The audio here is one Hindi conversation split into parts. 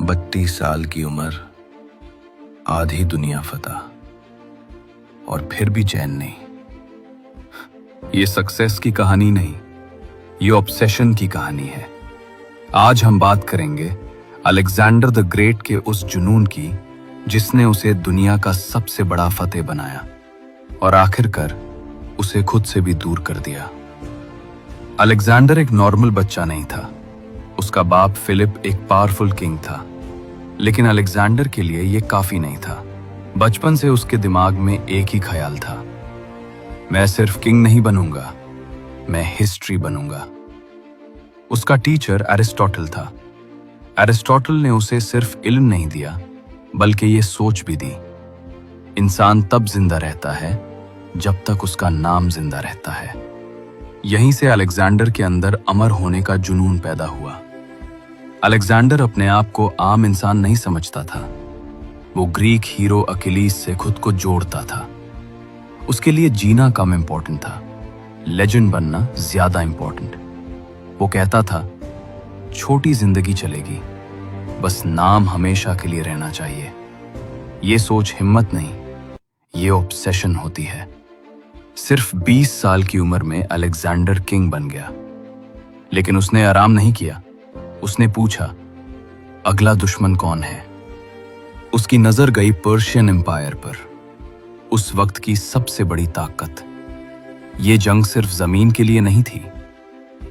32 साल की उम्र, आधी दुनिया फतह और फिर भी चैन नहीं। ये सक्सेस की कहानी नहीं, ये ऑब्सेशन की कहानी है। आज हम बात करेंगे अलेक्जेंडर द ग्रेट के उस जुनून की जिसने उसे दुनिया का सबसे बड़ा फतेह बनाया और आखिरकार उसे खुद से भी दूर कर दिया। अलेक्जेंडर एक नॉर्मल बच्चा नहीं था। उसका बाप फिलिप एक पावरफुल किंग था, लेकिन अलेक्जेंडर के लिए यह काफी नहीं था। बचपन से उसके दिमाग में एक ही ख्याल था, मैं सिर्फ किंग नहीं बनूंगा, मैं हिस्ट्री बनूंगा। उसका टीचर एरिस्टोटल था। एरिस्टोटल ने उसे सिर्फ इल्म नहीं दिया, बल्कि ये सोच भी दी, इंसान तब जिंदा रहता है जब तक उसका नाम जिंदा रहता है। यहीं से अलेक्जेंडर के अंदर अमर होने का जुनून पैदा हुआ। अलेक्जेंडर अपने आप को आम इंसान नहीं समझता था। वो ग्रीक हीरो अकिलीस से खुद को जोड़ता था। उसके लिए जीना कम इंपॉर्टेंट था, लेजेंड बनना ज्यादा इंपॉर्टेंट। वो कहता था, छोटी जिंदगी चलेगी, बस नाम हमेशा के लिए रहना चाहिए। ये सोच हिम्मत नहीं, ये ऑब्सेशन होती है। सिर्फ 20 साल की उम्र में अलेक्जेंडर किंग बन गया, लेकिन उसने आराम नहीं किया। उसने पूछा, अगला दुश्मन कौन है? उसकी नजर गई पर्शियन एम्पायर पर, उस वक्त की सबसे बड़ी ताकत। ये जंग सिर्फ जमीन के लिए नहीं थी,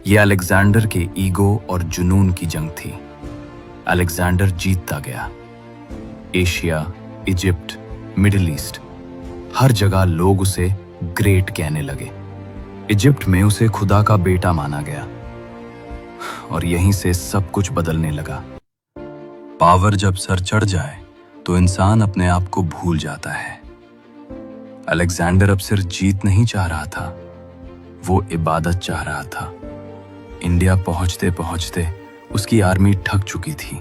ये अलेक्जेंडर के ईगो और जुनून की जंग थी। अलेक्जेंडर जीतता गया। एशिया, इजिप्ट, मिडिल ईस्ट, हर जगह लोग उसे ग्रेट कहने लगे। इजिप्ट में उसे खुदा का बेटा माना गया और यहीं से सब कुछ बदलने लगा। पावर जब सर चढ़ जाए तो इंसान अपने आप को भूल जाता है। अलेक्जेंडर अब सिर्फ जीत नहीं चाह रहा था, वो इबादत चाह रहा था। इंडिया पहुंचते पहुंचते उसकी आर्मी थक चुकी थी।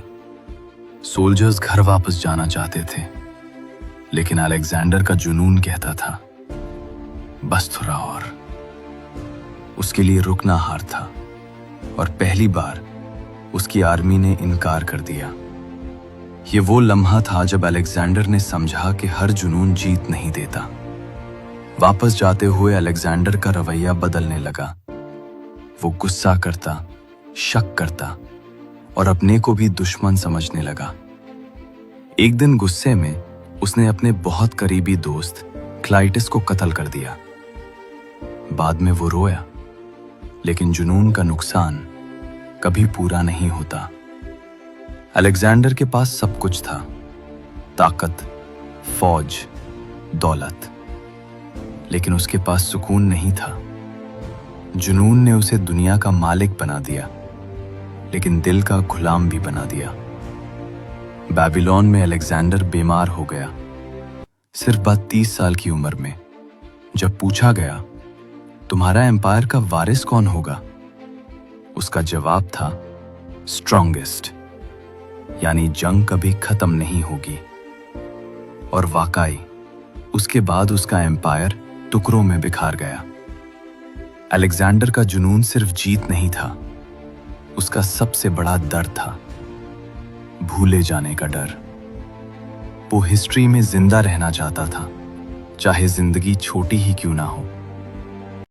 सोल्जर्स घर वापस जाना चाहते थे, लेकिन अलेक्जेंडर का जुनून कहता था, बस थोड़ा और। उसके लिए रुकना हार था और पहली बार उसकी आर्मी ने इनकार कर दिया। ये वो लम्हा था जब अलेक्जेंडर ने समझा कि हर जुनून जीत नहीं देता। वापस जाते हुए अलेक्जेंडर का रवैया बदलने लगा। वो गुस्सा करता, शक करता और अपने को भी दुश्मन समझने लगा। एक दिन गुस्से में उसने अपने बहुत करीबी दोस्त क्लाइटस को कत्ल कर दिया। बाद में वो रोया, लेकिन जुनून का नुकसान कभी पूरा नहीं होता। अलेक्जेंडर के पास सब कुछ था, ताकत, फौज, दौलत, लेकिन उसके पास सुकून नहीं था। जुनून ने उसे दुनिया का मालिक बना दिया, लेकिन दिल का गुलाम भी बना दिया। बेबीलोन में अलेक्जेंडर बीमार हो गया, सिर्फ 32 साल की उम्र में। जब पूछा गया, तुम्हारा एम्पायर का वारिस कौन होगा, उसका जवाब था, स्ट्रॉन्गेस्ट, यानी जंग कभी खत्म नहीं होगी। और वाकई उसके बाद उसका एम्पायर टुकड़ों में बिखर गया। अलेक्जेंडर का जुनून सिर्फ जीत नहीं था, उसका सबसे बड़ा डर था, भूले जाने का डर। वो हिस्ट्री में जिंदा रहना चाहता था, चाहे जिंदगी छोटी ही क्यों ना हो।